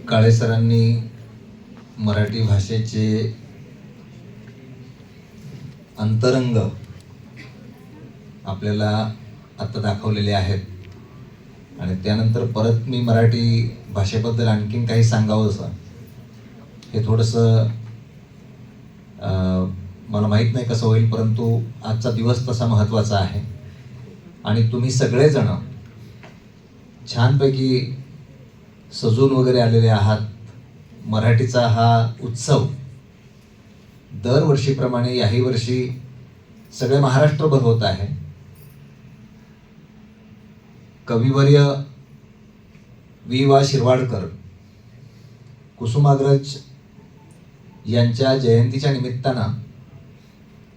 काळे सरांनी मराठी भाषेचे अंतरंग आपल्याला आता दाखवलेले आहेत आणि त्यानंतर परत मी मराठी भाषेबद्दल आणखीन काही सांगावं असं हे थोडंसं मला माहीत नाही कसं होईल, परंतु आजचा दिवस तसा महत्त्वाचा आहे आणि तुम्ही सगळेजण छानपैकी सजून वगैरे आलेले आहात. मराठीचा हा उत्सव दरवर्षीप्रमाणे याही वर्षी सगळे महाराष्ट्रभर होत आहे. कविवर्य वी.वा. शिरवाडकर कुसुमाग्रज यांच्या जयंतीच्या निमित्तानं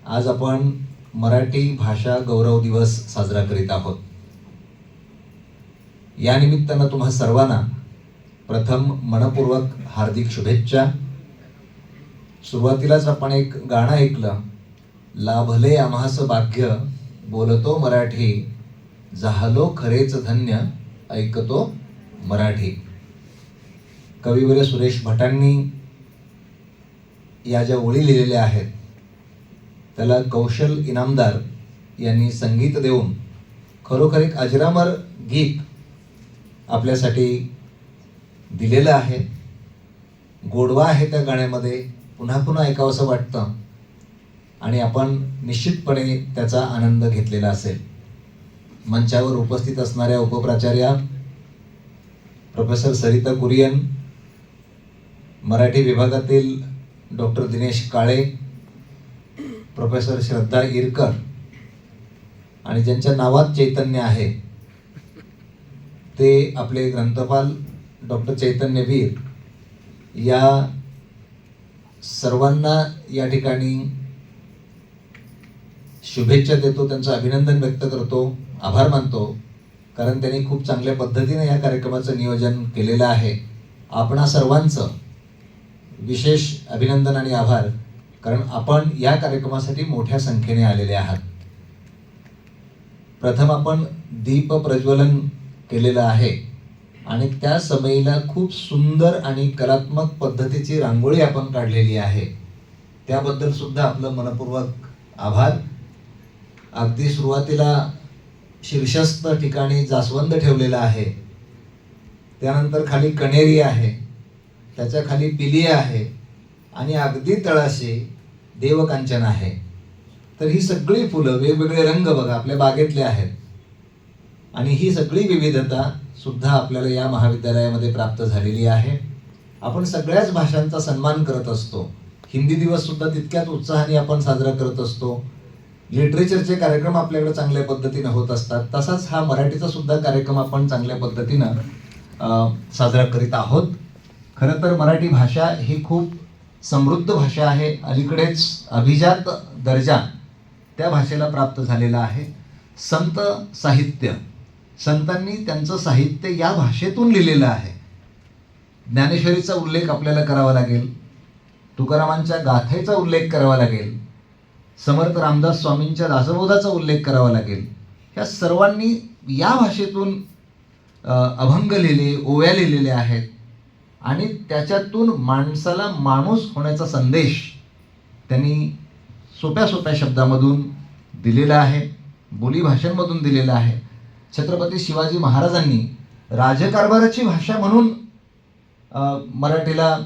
आज आपण मराठी भाषा गौरव दिवस साजरा करीत आहोत. या निमित्तानं तुम्हा सर्वांना प्रथम मनपूर्वक हार्दिक शुभेच्छा. सुरुवातीलाच आपण एक गाणं ऐकलं, लाभले आम्हास भाग्य बोलतो मराठी, झालो खरेच धन्य ऐकतो मराठी. कविवर्य सुरेश भटांनी या ज्या ओळी लिहिलेल्या आहेत त्याला कौशल इनामदार यांनी संगीत देऊन खरोखर एक अजरामर गीत आपल्यासाठी दिलेलं आहे. गोडवा आहे त्या गाण्यामध्ये, पुन्हा पुन्हा ऐकावंसं वाटतं आणि आपण निश्चितपणे त्याचा आनंद घेतलेला असेल. मंचावर उपस्थित असणाऱ्या उपप्राचार्या प्रोफेसर सरिता कुरियन, मराठी विभागातील डॉक्टर दिनेश काळे, प्रोफेसर श्रद्धा इरकर आणि ज्यांच्या नावात चैतन्य आहे ते आपले ग्रंथपाल डॉक्टर चैतन्यवीर, या सर्वांना या ठिकाणी शुभेच्छा देतो, त्यांचं अभिनंदन व्यक्त करतो, आभार मानतो, कारण त्यांनी खूप चांगल्या पद्धतीने या कार्यक्रमाचं नियोजन केलेलं आहे. आपणा सर्वांचं विशेष अभिनंदन आणि आभार, कारण आपण या कार्यक्रमासाठी मोठ्या संख्येने आलेले आहात. प्रथम आपण दीप प्रज्वलन केलेलं आहे आणि त्या समयीला खूप सुंदर आणि कलात्मक पद्धतीची रांगोळी आपण काढलेली आहे. त्याबद्दल सुद्धा आपलं मनपूर्वक आभार. अगदी सुरुवातीला शीर्षस्थ ठिकाणी जास्वंद ठेवलेला आहे, त्यानंतर खाली कणेरी आहे, त्याच्या खाली पिली आहे आणि अगदी तळाशी देवकांचन आहे. तर ही सगळी फुलं, वेगवेगळे रंग बघा आपल्या बागेतले आहेत आणि ही सगळी विविधता सुद्धा आपल्याला या महाविद्यालयामध्ये प्राप्त झालेली आहे. आपण सगळ्याच भाषांचा सन्मान करत असतो. हिंदी दिवस सुद्धा तितक्याच उत्साहाने आपण साजरा करत असतो. लिटरेचरचे कार्यक्रम आपल्याकडे चांगल्या पद्धतीनं होत असतात. तसाच हा मराठीचा सुद्धा कार्यक्रम आपण चांगल्या पद्धतीनं साजरा करीत आहोत. खरं तर मराठी भाषा ही खूप समृद्ध भाषा आहे. अलीकडेच अभिजात दर्जा त्या भाषेला प्राप्त झालेला आहे. संत साहित्य, संतांनी त्यांचं साहित्य या भाषेतून लिहिलेलं आहे. ज्ञानेश्वरीचा उल्लेख आपल्याला करावा लागेल, तुकारामांच्या गाथेचा उल्लेख करावा लागेल, समर्थ रामदास स्वामींच्या दासबोधाचा उल्लेख करावा लागेल. ह्या सर्वांनी या भाषेतून अभंग लिहिले, ओव्या लिहिलेल्या आहेत आणि त्याच्यातून माणसाला माणूस होण्याचा संदेश त्यांनी सोप्या सोप्या शब्दामधून दिलेला आहे, बोलीभाषांमधून दिलेला आहे. छत्रपती शिवाजी महाराजांनी राजकारभाराची भाषा म्हणून मराठीला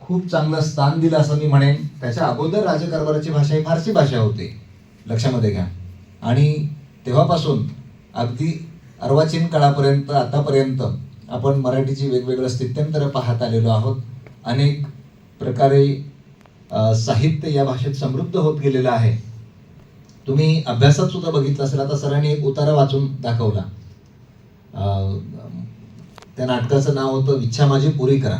खूप चांगलं स्थान दिलं असं मी म्हणेन. त्याच्या अगोदर राजकारभाराची भाषा ही फारसी भाषा होती, लक्षामध्ये घ्या. आणि तेव्हापासून अगदी अर्वाचीन काळापर्यंत आतापर्यंत आपण मराठीची वेगवेगळं स्थित्यंतर पाहत आलेलो आहोत. अनेक प्रकारे साहित्य या भाषेत समृद्ध होत गेलेलं आहे. तुम्ही अभ्यासात सुद्धा बघितलं असेल. आता सरांनी एक उतारा वाचून दाखवला. त्या नाटकाचं नाव होतं इच्छा माझी पुरी करा.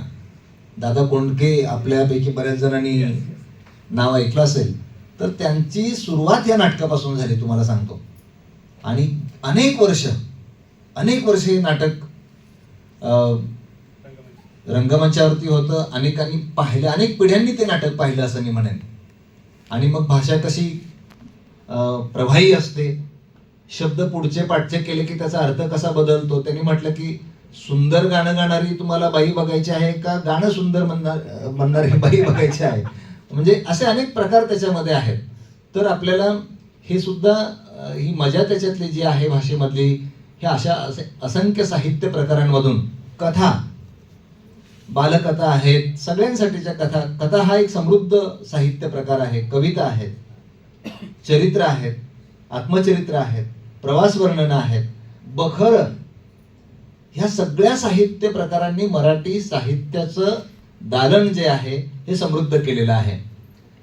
दादा कोंडके आपल्यापैकी बऱ्याच जणांनी नाव ऐकलं असेल. तर त्यांची सुरुवात या नाटकापासून झाली, तुम्हाला सांगतो. आणि अनेक वर्ष हे नाटक रंगमंचावरती होतं. अनेकांनी पाहिलं, अनेक पिढ्यांनी ते नाटक पाहिलं असं मी म्हणेन. आणि मग भाषा कशी प्रभावी असते, शब्द पुढचे पाठचे केले की त्याचा अर्थ कसा बदलतो. त्यांनी म्हटलं की सुंदर गाणं गाणारी तुम्हाला बाई बघायची आहे का गाणं सुंदर म्हणणारी बाई बघायची आहे, म्हणजे असे अनेक प्रकार त्याच्यामध्ये आहेत. तर आपल्याला हे सुद्धा ही मजा त्याच्यातली जी आहे भाषेमधली, ह्या अशा असंख्य साहित्य प्रकारांमधून कथा, बालकथा आहेत, सगळ्यांसाठीच्या कथा. कथा हा एक समृद्ध साहित्य प्रकार आहे. कविता आहेत, चरित्र आहेत, आत्मचरित्र आहेत, प्रवास वर्णन आहेत, बखर, ह्या सगळ्या साहित्य प्रकारांनी मराठी साहित्याचं दालन जे आहे हे समृद्ध केलेलं आहे.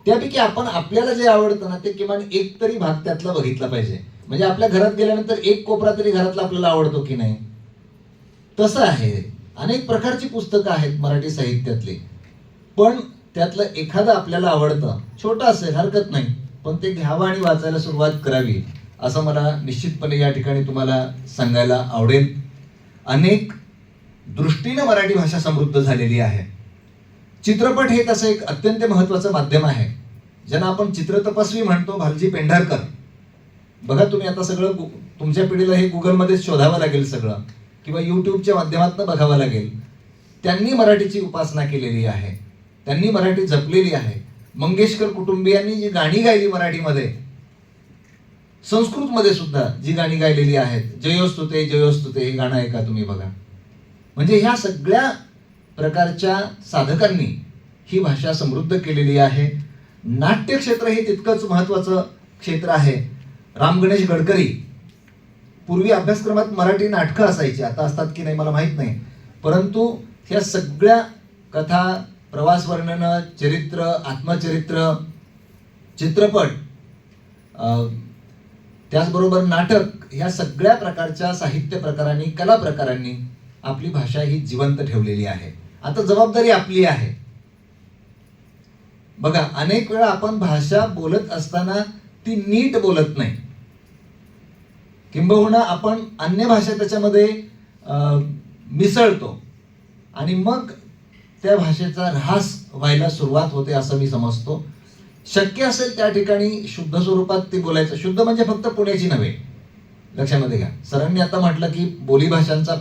त्यापैकी आपण आपल्याला जे आवडतं ना ते किमान एक तरी भाग त्यातला बघितला पाहिजे. म्हणजे आपल्या घरात गेल्यानंतर एक कोपरा तरी घरातला आपल्याला आवडतो की नाही, तसं आहे. अनेक प्रकारची पुस्तकं आहेत मराठी साहित्यातली, पण त्यातलं एखादं आपल्याला आवडतं, छोटं असेल हरकत नाही, पण ते घ्यावं आणि वाचायला सुरुवात करावी, असं मला निश्चितपणे या ठिकाणी तुम्हाला सांगायला आवडेल. अनेक दृष्टीने मराठी भाषा समृद्ध झालेली आहे. चित्रपट हे तसं एक अत्यंत महत्वाचं माध्यम आहे. ज्यांना आपण चित्रतपस्वी म्हणतो, भालजी पेंढारकर. बघा तुम्ही आता सगळं तुमच्या पिढीला हे गुगलमध्ये शोधावं लागेल सगळं, किंवा युट्यूबच्या माध्यमातून बघावं लागेल. त्यांनी मराठीची उपासना केलेली आहे, त्यांनी मराठी जपलेली आहे. मंगेशकर कुटुंबियांनी जी गाणी गायली मराठीमध्ये, संस्कृतमध्ये सुद्धा जी गाणी गायलेली आहेत, जयोस्तुते जयोस्तुते, हे गाणं ऐका तुम्ही बघा. म्हणजे ह्या सगळ्या प्रकारच्या साधकांनी ही भाषा समृद्ध केलेली आहे. नाट्य क्षेत्र हे तितकंच महत्वाचं क्षेत्र आहे. राम गणेश गडकरी, पूर्वी अभ्यासक्रमात मराठी नाटकं असायची, आता असतात की नाही मला माहित नाही, परंतु ह्या सगळ्या कथा, प्रवास वर्णन, चरित्र, आत्मचरित्र, चित्रपट, त्याचबरोबर नाटक, ह्या सगळ्या प्रकारच्या साहित्य प्रकारांनी, कला प्रकारांनी आपली भाषा ही जिवंत ठेवलेली आहे. आता जबाबदारी आपली आहे. बघा, अनेक वेळा आपण भाषा बोलत असताना ती नीट बोलत नाही, किंबहुना आपण अन्य भाषा त्याच्यामध्ये मिसळतो आणि मग त्या भाषेचा ऱ्हास व्हायला सुरुवात होते, असं मी समजतो. शक्य असेल त्या ठिकाणी शुद्ध स्वरूपात ते बोलायचं. शुद्ध म्हणजे फक्त पुण्याची नव्हे, लक्षामध्ये घ्या. सरांनी आता म्हटलं की बोलीभाषांचा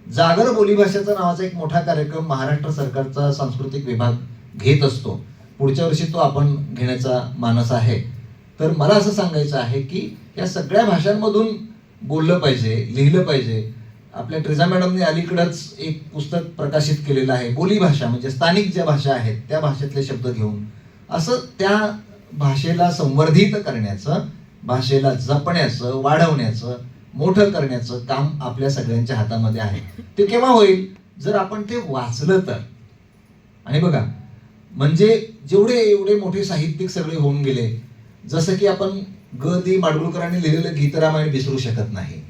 जागर बोलीभाषेचा नावाचा एक मोठा कार्यक्रम महाराष्ट्र सरकारचा सांस्कृतिक विभाग घेत असतो. पुढच्या वर्षी तो आपण घेण्याचा मानस आहे. तर मला असं सांगायचं आहे की या सगळ्या भाषांमधून बोललं पाहिजे, लिहिलं पाहिजे. आपल्या ट्रिझा मॅडमने अलीकडंच एक पुस्तक प्रकाशित केलेलं आहे, बोलीभाषा म्हणजे स्थानिक ज्या भाषा आहेत त्या भाषेतले शब्द घेऊन, असं त्या भाषेला संवर्धित करण्याचं, भाषेला जपण्याचं, वाढवण्याचं, मोठं करण्याचं काम आपल्या सगळ्यांच्या हातामध्ये आहे. ते केव्हा होईल? जर आपण ते वाचलं तर. आणि बघा, म्हणजे जेवढे एवढे मोठे साहित्यिक सगळे होऊन गेले, जसं की आपण ग दि माडगुळकरांनी लिहिलेलं गीतरामायण विसरू शकत नाही.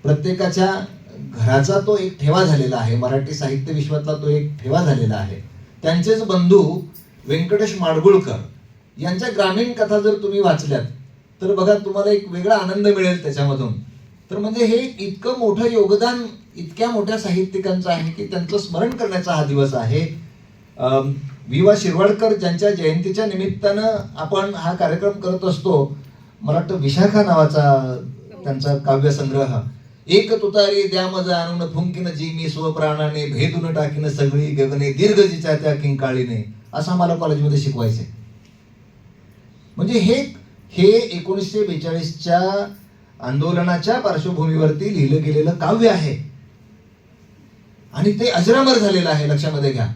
प्रत्येकाच्या घराचा तो एक ठेवा झालेला आहे, मराठी साहित्य विश्वातला तो एक ठेवा झालेला आहे. त्यांचेच बंधू व्यंकटेश माडगुळकर यांच्या ग्रामीण कथा जर तुम्ही वाचल्यात तर बघा, तुम्हाला एक वेगळा आनंद मिळेल त्याच्यामधून. तर म्हणजे हे इतकं मोठं योगदान इतक्या मोठ्या साहित्यिकांचं आहे की त्यांचं स्मरण करण्याचा हा दिवस आहे. वि वा शिरवाडकर ज्यांच्या जयंतीच्या निमित्तानं आपण हा कार्यक्रम करत असतो. मला वाटतं विशाखा नावाचा त्यांचा काव्यसंग्रह. एक तुतारी द्या मज आणून फुंकीन जी मी स्वप्राणाने भेदून टाकीन सगळी गगने दीर्घजीच्या त्या किंकाळीने, असं मला कॉलेजमध्ये शिकवायचे. म्हणजे हे 1942च्या आंदोलनाच्या पार्श्वभूमीवरती लिहिलं गेलेलं काव्य आहे आणि ते अजरामर झालेलं आहे, लक्षामध्ये घ्या.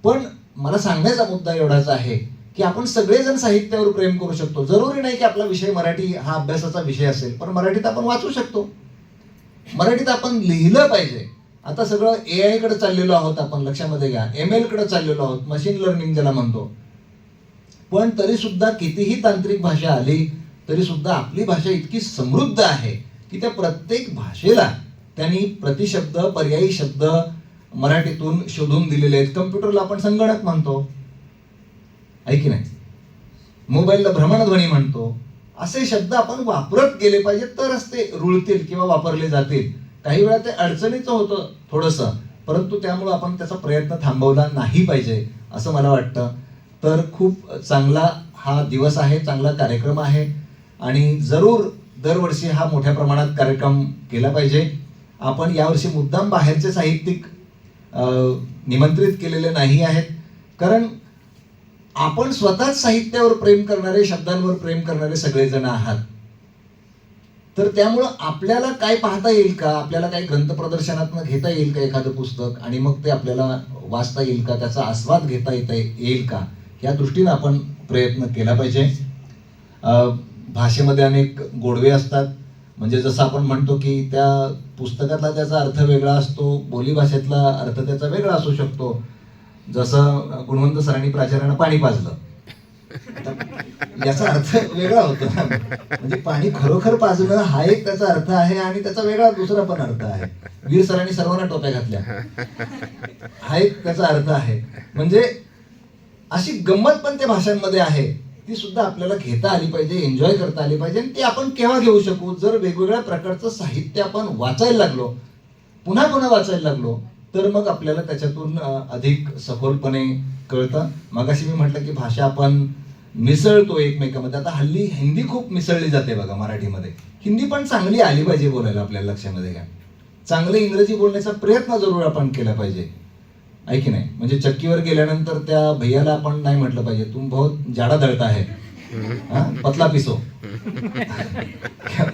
पण मला सांगण्याचा मुद्दा एवढाच आहे की आपण सगळेजण साहित्यावर प्रेम करू शकतो. जरुरी नाही की आपला विषय मराठी हा अभ्यासाचा विषय असेल, पण मराठीत आपण वाचू शकतो, मराठीत आपण लिहिलं पाहिजे. आता सगळं AI कडे चाललेलो आहोत आपण, लक्षामध्ये घ्या. ML कडे चाललेलो आहोत, मशीन लर्निंग ज्याला म्हणतो. पण तरी सुद्धा कितीही तांत्रिक भाषा आली तरी सुद्धा आपली भाषा इतकी समृद्ध आहे की त्या प्रत्येक भाषेला त्यांनी प्रतिशब्द, पर्यायी शब्द मराठीतून शोधून दिलेले आहेत. कम्प्युटरला आपण संगणक म्हणतो, आहे की नाही? मोबाईलला भ्रमणध्वनी म्हणतो. असे शब्द आपण वापरत गेले पाहिजे, तरच ते रुळतील किंवा वापरले जातील. काही वेळा ते अडचणीचं होतं थोडंसं, परंतु त्यामुळे आपण त्याचा प्रयत्न थांबवला नाही पाहिजे असं मला वाटतं. तर खूप चांगला हा दिवस आहे, चांगला कार्यक्रम आहे आणि जरूर दरवर्षी हा मोठ्या प्रमाणात कार्यक्रम केला पाहिजे. आपण यावर्षी मुद्दाम बाहेरचे साहित्यिक निमंत्रित केलेले नाही आहेत, कारण आपण स्वतःच साहित्यावर प्रेम करणारे, शब्दांवर प्रेम करणारे सगळेजण आहात. तर त्यामुळं आपल्याला काय पाहता येईल का, आपल्याला काही ग्रंथ प्रदर्शनातून घेता येईल का एखादं पुस्तक, आणि मग ते आपल्याला वाचता येईल का, त्याचा आस्वाद घेता येईल का, या दृष्टीनं आपण प्रयत्न केला पाहिजे. भाषेमध्ये अनेक गोडवे असतात. म्हणजे जसं आपण म्हणतो की त्या पुस्तकातला त्याचा अर्थ वेगळा असतो, बोलीभाषेतला अर्थ त्याचा वेगळा असू शकतो. जसं गुणवंत सरांनी प्राचार्यांना पाणी पाजलं, याचा अर्थ वेगळा होतो. म्हणजे पाणी खरोखर पाजणं हा एक त्याचा अर्थ आहे, आणि त्याचा वेगळा दुसरा पण अर्थ आहे. वीर सरांनी सर्वांना टोप्या घातल्या, हा एक त्याचा अर्थ आहे. म्हणजे अशी गंमत पण त्या भाषांमध्ये आहे, ती सुद्धा आपल्याला घेता आली पाहिजे, एन्जॉय करता आली पाहिजे. आणि ती आपण केव्हा घेऊ शकू, जर वेगवेगळ्या प्रकारचं साहित्य आपण वाचायला लागलो, पुन्हा पुन्हा वाचायला लागलो, तर मग आपल्याला त्याच्यातून अधिक सखोलपणे कळतं. मगाशी मी म्हटलं की भाषा आपण मिसळतो एकमेकांमध्ये. आता हल्ली हिंदी खूप मिसळली जाते बघा मराठीमध्ये. हिंदी पण चांगली आली पाहिजे बोलायला, आपल्याला लक्षामध्ये घ्या. चांगले इंग्रजी बोलण्याचा प्रयत्न जरूर आपण केला पाहिजे, आहे की नाही. म्हणजे चक्कीवर गेल्यानंतर त्या भैयाला आपण नाही म्हटलं पाहिजे तुम बहुत जाडा दळता है, पतला पिसो,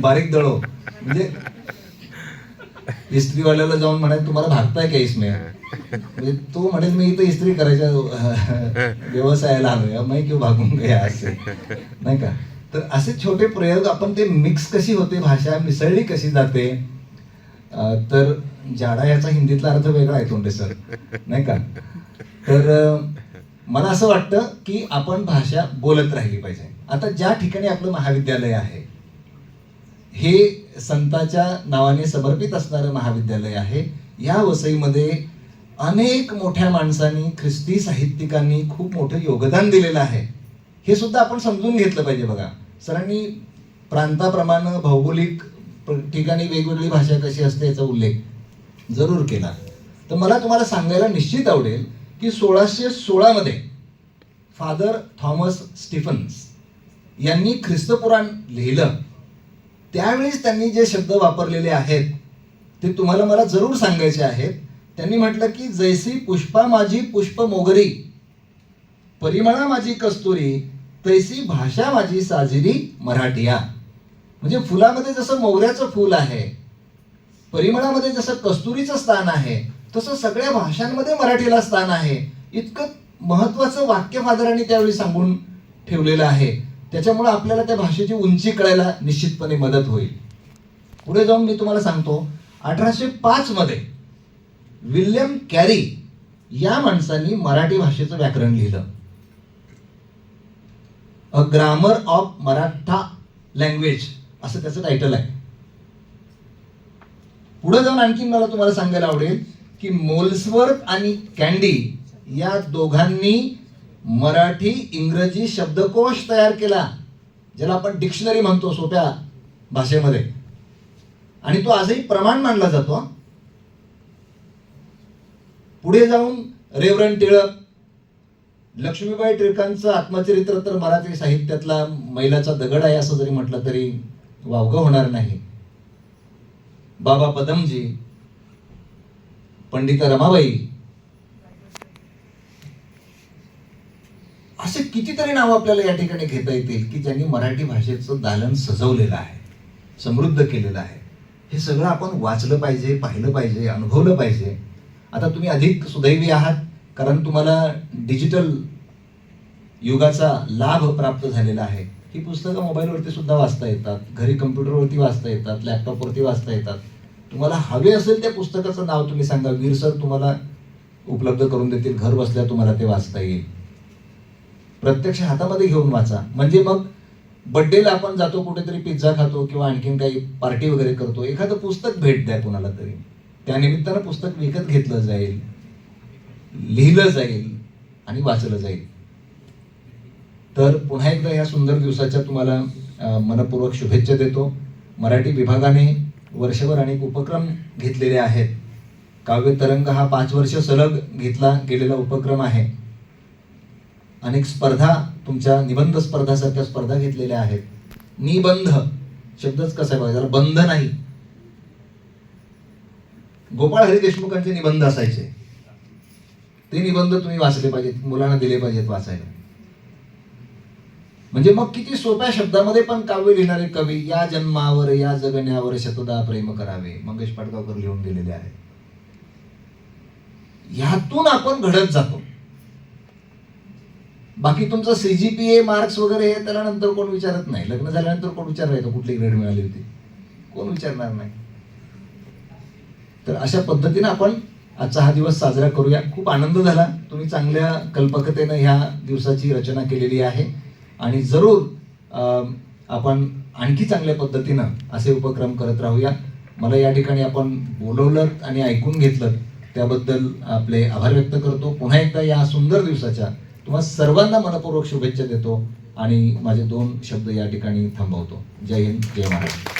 बारीक दळो. म्हणजे इस्त्रीवाल्याला जाऊन म्हणाल तुम्हाला भागताय का इसमें, म्हणजे तो म्हणेल मी इथं इस्त्री करायच्या व्यवसायाला आलोय, मैं क्यों भागून गया, असे नाही का. तर असे छोटे प्रयोग आपण, ते मिक्स कशी होते भाषा, मिसळली कशी जाते. तर जाडा याचा हिंदीतला अर्थ वेगळा आहे तोंडे सर, नाही का. तर मला असं वाटतं की आपण भाषा बोलत राहिली पाहिजे. आता ज्या ठिकाणी आपलं महाविद्यालय आहे, हे संताच्या नावाने समर्पित असणारं महाविद्यालय आहे. या वसईमध्ये अनेक मोठ्या माणसांनी, ख्रिस्ती साहित्यिकांनी खूप मोठं योगदान दिलेलं आहे. हे सुद्धा आपण समजून घेतलं पाहिजे. बघा, सरांनी प्रांताप्रमाणे, भौगोलिक ठिकाणी वेगवेगळी भाषा कशी असते याचा उल्लेख जरूर केला. तर मला तुम्हाला सांगायला निश्चित आवडेल की 1616 मध्ये फादर थॉमस स्टीफन्स यांनी ख्रिस्तपुराण लिहिलं. त्यावेळेस त्यांनी जे शब्द वापरलेले आहेत ते तुम्हाला मला जरूर सांगायचे आहेत. त्यांनी म्हटलं की जैसी पुष्पा माझी पुष्प मोगरी, परिमळा माझी कस्तुरी, तैसी भाषा माझी साजिरी मराठिया. म्हणजे फुलामध्ये जसं मोगऱ्याचं फूल आहे, परिमळामध्ये जसं कस्तुरीचं स्थान आहे, तसं सगळ्या भाषांमध्ये मराठीला स्थान आहे. इतकं महत्वाचं वाक्य फादरांनी त्यावेळी सांगून ठेवलेलं आहे. त्याच्यामुळे आपल्याला त्या भाषेची उंची कळायला निश्चितपणे मदत होईल. पुढे जाऊन मी तुम्हाला सांगतो, 1805 मध्ये विल्यम कॅरी या माणसांनी मराठी भाषेचं व्याकरण लिहिलं. A grammar of Maratha language असं त्याचं टायटल आहे. पुढे जाऊन आणखी मला तुम्हाला सांगायला आवडेल की मोल्सवर्थ आणि कॅन्डी या दोघांनी मराठी इंग्रजी शब्दकोश तयार केला, ज्याला आपण डिक्शनरी म्हणतो सोप्या भाषेमध्ये, आणि तो आजही प्रमाण मानला जातो. पुढे जाऊन रेव्हरंड टिळक, लक्ष्मीबाई टिळकांचं आत्मचरित्र तर मराठी साहित्यातला मैलाचा दगड आहे असं जरी म्हटलं तरी वावगं होणार नाही. बाबा पदमजी, पंडिता रमाबाई, असे कितीतरी नाव आपल्याला या ठिकाणी घेता येतील की ज्यांनी मराठी भाषेचं दालन सजवलेलं आहे, समृद्ध केलेलं आहे. हे सगळं आपण वाचलं पाहिजे, पाहिलं पाहिजे, अनुभवलं पाहिजे. आता तुम्ही अधिक सुदैवी आहात, कारण तुम्हाला डिजिटल युगाचा लाभ प्राप्त झालेला आहे. ही पुस्तकं मोबाईलवरती सुद्धा वाचता येतात, घरी कम्प्युटरवरती वाचता येतात, लॅपटॉपवरती वाचता येतात. तुम्हाला हवे असेल त्या पुस्तकाचं नाव तुम्ही सांगा, वीर सर तुम्हाला उपलब्ध करून देतील. घर बसल्या तुम्हाला ते वाचता येईल. प्रत्यक्ष हातामध्ये घेऊन वाचा. म्हणजे मग बड्डेला आपण जातो, कुठेतरी पिझ्झा खातो किंवा आणखीन काही पार्टी वगैरे करतो, एखादं पुस्तक भेट द्या कुणाला तरी. त्या निमित्तानं पुस्तक विकत घेतलं जाईल, लिहिलं जाईल आणि वाचलं जाईल. तर पुन्हा एकदा या सुंदर दिवसाच्या तुम्हाला मनपूर्वक शुभेच्छा देतो. मराठी विभागाने वर्षभर अनेक उपक्रम घेतलेले आहेत. काव्य तरंग हा 5 वर्ष सलग घेतला गेलेला उपक्रम आहे. अनेक स्पर्धा, तुमच्या निबंध स्पर्धासारख्या स्पर्धा घेतलेल्या आहेत. निबंध शब्दच कसा आहे बघा, त्याला बंध नाही. गोपाळ हरी देशमुखांचे निबंध असायचे, ते निबंध तुम्ही वाचले पाहिजेत, मुलांना दिले पाहिजेत वाचायला. म्हणजे मग किती सोप्या शब्दामध्ये पण काव्य लिहिणारे कवी, या जन्मावर या जगण्यावर शतदा प्रेम करावे, मंगेश पाडगावकर लिहून गेलेले आहे. ह्यातून आपण घडत जातो. बाकी तुमचं CGPA मार्क्स वगैरे हे त्याला नंतर कोण विचारत नाही. लग्न झाल्यानंतर कोण विचारणार का कुठली ग्रेड मिळाली होती, कोण विचारणार नाही. तर अशा पद्धतीने आपण आजचा हा दिवस साजरा करूया. खूप आनंद झाला. तुम्ही चांगल्या कल्पकतेनं ह्या दिवसाची रचना केलेली आहे आणि जरूर आपण आणखी चांगल्या पद्धतीनं असे उपक्रम करत राहूया. मला या ठिकाणी आपण बोलवलं आणि ऐकून घेतलं त्याबद्दल आपले आभार व्यक्त करतो. पुन्हा एकदा या सुंदर दिवसाच्या तुम्हा सर्वांना मनपूर्वक शुभेच्छा देतो आणि माझे 2 शब्द या ठिकाणी थांबवतो. जय हिंद, जय महाराष्ट्र.